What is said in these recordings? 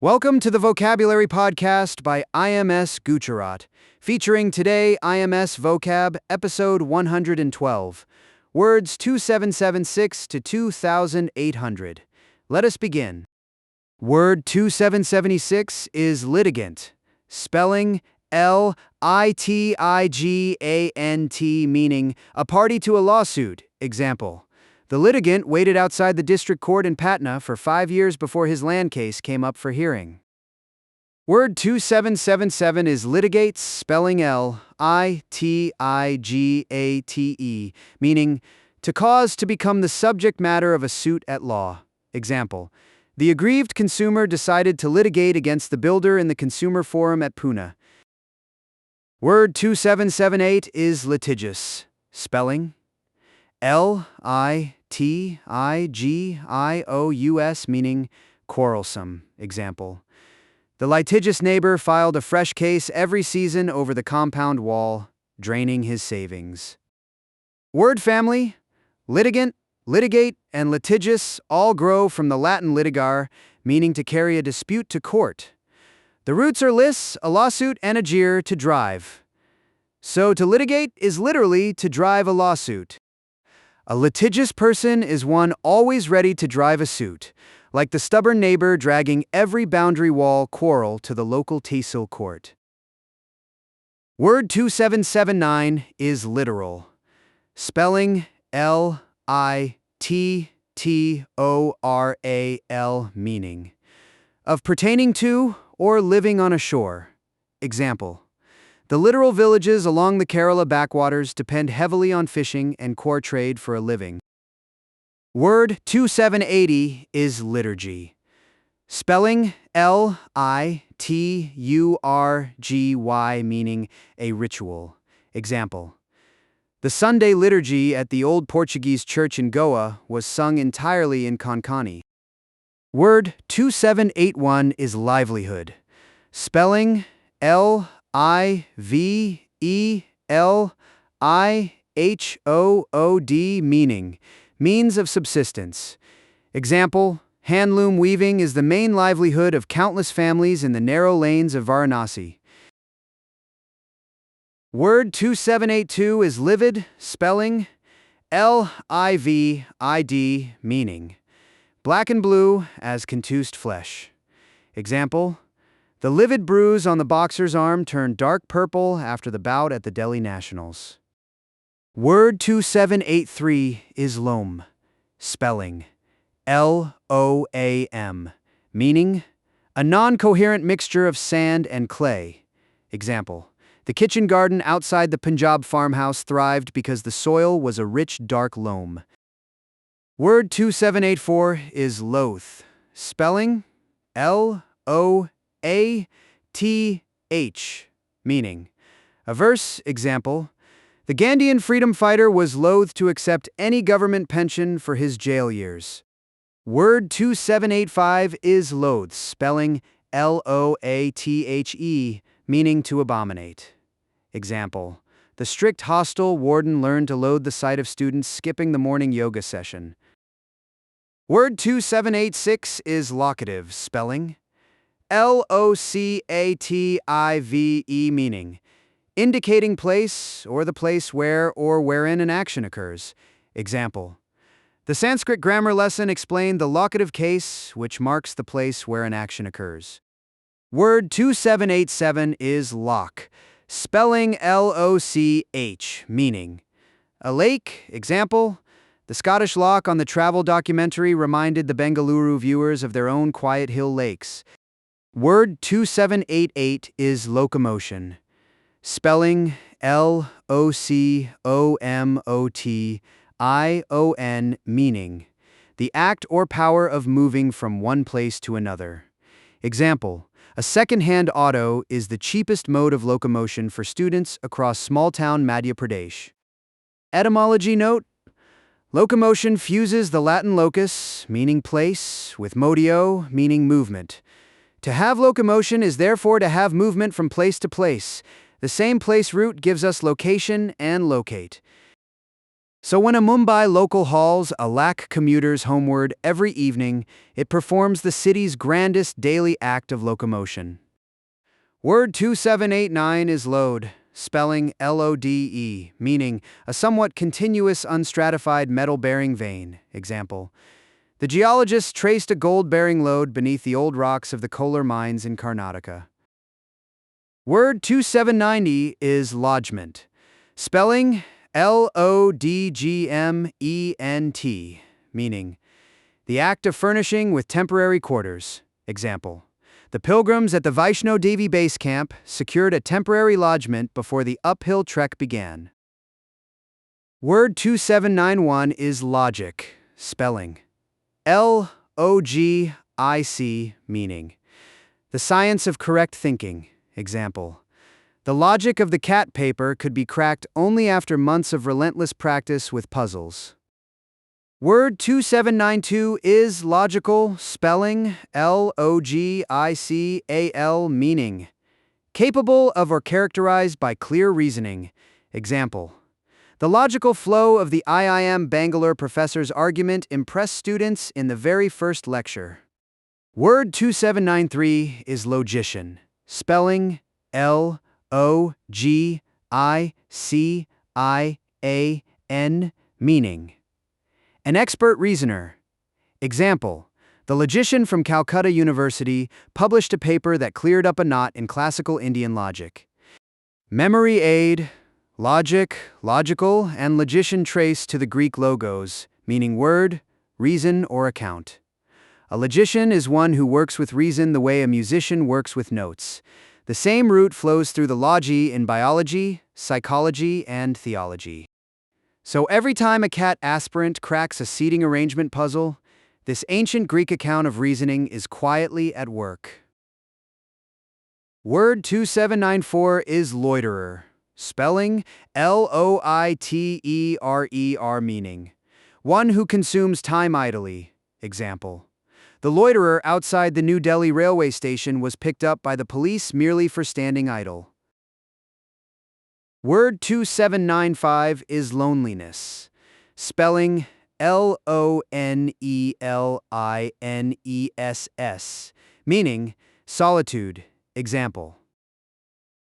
Welcome to the Vocabulary Podcast by IMS Gujarat, featuring today IMS Vocab, episode 112, words 2776 to 2800. Let us begin. Word 2776 is litigant, spelling Litigant, meaning a party to a lawsuit. Example: the litigant waited outside the district court in Patna for 5 years before his land case came up for hearing. Word 2777 is litigate, spelling Litigate, meaning to cause to become the subject matter of a suit at law. Example: the aggrieved consumer decided to litigate against the builder in the consumer forum at Pune. Word 2778 is litigious, spelling Litigious, meaning quarrelsome. Example: the litigious neighbor filed a fresh case every season over the compound wall, draining his savings. Word family: litigant, litigate, and litigious all grow from the Latin litigare, meaning to carry a dispute to court. The roots are lis, a lawsuit, and agere, to drive. So to litigate is literally to drive a lawsuit. A litigious person is one always ready to drive a suit, like the stubborn neighbor dragging every boundary wall quarrel to the local tehsil court. Word 2779 is littoral, spelling Littoral, meaning of pertaining to or living on a shore. Example: the littoral villages along the Kerala backwaters depend heavily on fishing and core trade for a living. Word 2780 is liturgy, spelling Liturgy, meaning a ritual. Example: the Sunday liturgy at the Old Portuguese church in Goa was sung entirely in Konkani. Word 2781 is livelihood, spelling Livelihod, meaning means of subsistence. Example: handloom weaving is the main livelihood of countless families in the narrow lanes of Varanasi. Word 2782 is livid, spelling Livid, meaning black and blue as contused flesh. Example: the livid bruise on the boxer's arm turned dark purple after the bout at the Delhi Nationals. Word 2783 is loam, spelling Loam, meaning a non-coherent mixture of sand and clay. Example: the kitchen garden outside the Punjab farmhouse thrived because the soil was a rich dark loam. Word 2784 is loath, spelling Loath, meaning averse. Example: the Gandhian freedom fighter was loath to accept any government pension for his jail years. Word 2785 is loathe, spelling Loathe, meaning to abominate. Example: the strict hostel warden learned to loathe the sight of students skipping the morning yoga session. Word 2786 is locative, spelling Locative, meaning indicating place or the place where or wherein an action occurs. Example: the Sanskrit grammar lesson explained the locative case, which marks the place where an action occurs. Word 2787 is loch, spelling Loch, meaning a lake. Example: the Scottish loch on the travel documentary reminded the Bengaluru viewers of their own quiet hill lakes. Word 2788 is locomotion, spelling Locomotion, meaning the act or power of moving from one place to another. Example: a second-hand auto is the cheapest mode of locomotion for students across small-town Madhya Pradesh. Etymology note: locomotion fuses the Latin locus, meaning place, with motio, meaning movement. To have locomotion is therefore to have movement from place to place. The same place root gives us location and locate. So when a Mumbai local hauls a lakh commuters homeward every evening, it performs the city's grandest daily act of locomotion. Word 2789 is lode, spelling Lode, meaning a somewhat continuous unstratified metal-bearing vein. Example: the geologists traced a gold-bearing lode beneath the old rocks of the Kolar mines in Karnataka. Word 2790 is lodgment, spelling Lodgment, meaning the act of furnishing with temporary quarters. Example: the pilgrims at the Vaishno Devi base camp secured a temporary lodgment before the uphill trek began. Word 2791 is logic, spelling Logic, meaning the science of correct thinking. Example: the logic of the cat paper could be cracked only after months of relentless practice with puzzles. Word 2792 is logical, spelling Logical, meaning capable of or characterized by clear reasoning. Example: the logical flow of the IIM Bangalore professor's argument impressed students in the very first lecture. Word 2793 is logician, spelling Logician, meaning an expert reasoner. Example: the logician from Calcutta University published a paper that cleared up a knot in classical Indian logic. Memory aid, logic, logical, and logician trace to the Greek logos, meaning word, reason, or account. A logician is one who works with reason the way a musician works with notes. The same root flows through the logi in biology, psychology, and theology. So every time a cat aspirant cracks a seating arrangement puzzle, this ancient Greek account of reasoning is quietly at work. Word 2794 is loiterer, spelling Loiterer, meaning one who consumes time idly. Example: the loiterer outside the New Delhi railway station was picked up by the police merely for standing idle. Word 2795 is loneliness, spelling Lonelines, meaning solitude. Example: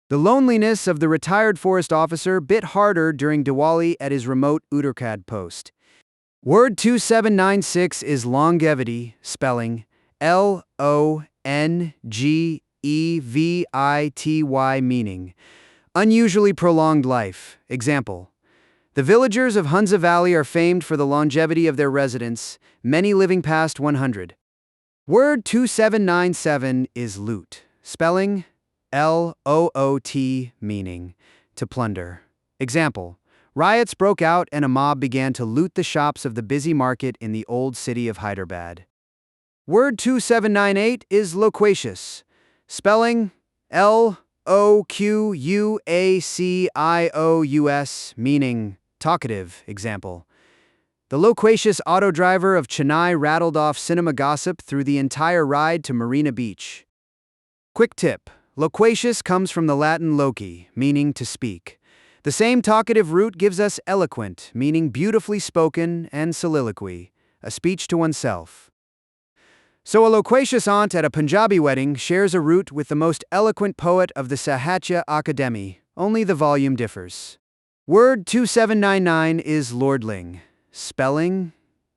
the loneliness of the retired forest officer bit harder during Diwali at his remote Uttarakhand post. Word 2796 is longevity, spelling Longevity, meaning unusually prolonged life. Example: the villagers of Hunza Valley are famed for the longevity of their residents, many living past 100. Word 2797 is loot, spelling Loot, meaning to plunder. Example: riots broke out and a mob began to loot the shops of the busy market in the old city of Hyderabad. Word 2798 is loquacious, spelling Loquacious, meaning talkative. Example: the loquacious auto driver of Chennai rattled off cinema gossip through the entire ride to Marina Beach. Quick tip: loquacious comes from the Latin loci, meaning to speak. The same talkative root gives us eloquent, meaning beautifully spoken, and soliloquy, a speech to oneself. So a loquacious aunt at a Punjabi wedding shares a root with the most eloquent poet of the Sahitya Akademi, only the volume differs. Word 2799 is lordling, spelling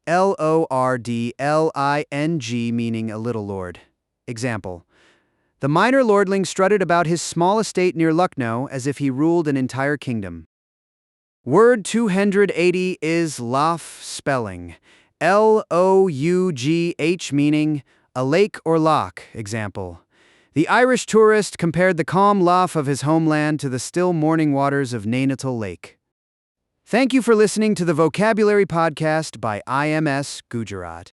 Lordling, meaning a little lord. Example: the minor lordling strutted about his small estate near Lucknow as if he ruled an entire kingdom. Word 280 is lough, spelling Lough, meaning a lake or loch. Example: the Irish tourist compared the calm lough of his homeland to the still morning waters of Nainital Lake. Thank you for listening to the Vocabulary Podcast by IMS Gujarat.